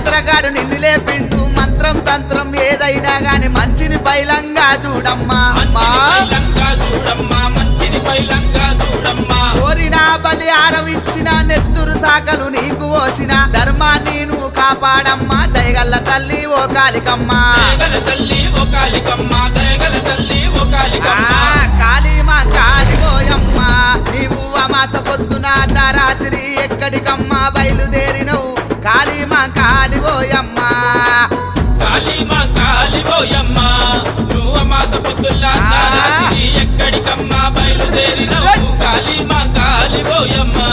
మంత్రగాడు నిన్ను లేపిండు మంత్రం తంత్రం ఏదైనా గాని మంచిని పైలంగా చూడమ్మా కోరిన బలి ఆరవిచ్చిన నెత్తురు సాకలు నీకు పోసిన ధర్మాన్ని నువ్వు కాపాడమ్మా దయగల్ల తల్లి ఓ కాళికమ్మా కాళీమా కాలిపోయమ్మా నీవు అమాస పొద్దున రాత్రి ఎక్కడికమ్మా బయలుదేరినవు కాళీమా కాలిపోయమ్మా నువ్వు అమాస పొద్దుల ఎక్కడికమ్మా బయలుదేరినవు కాళీమా కాలిపోయమ్మా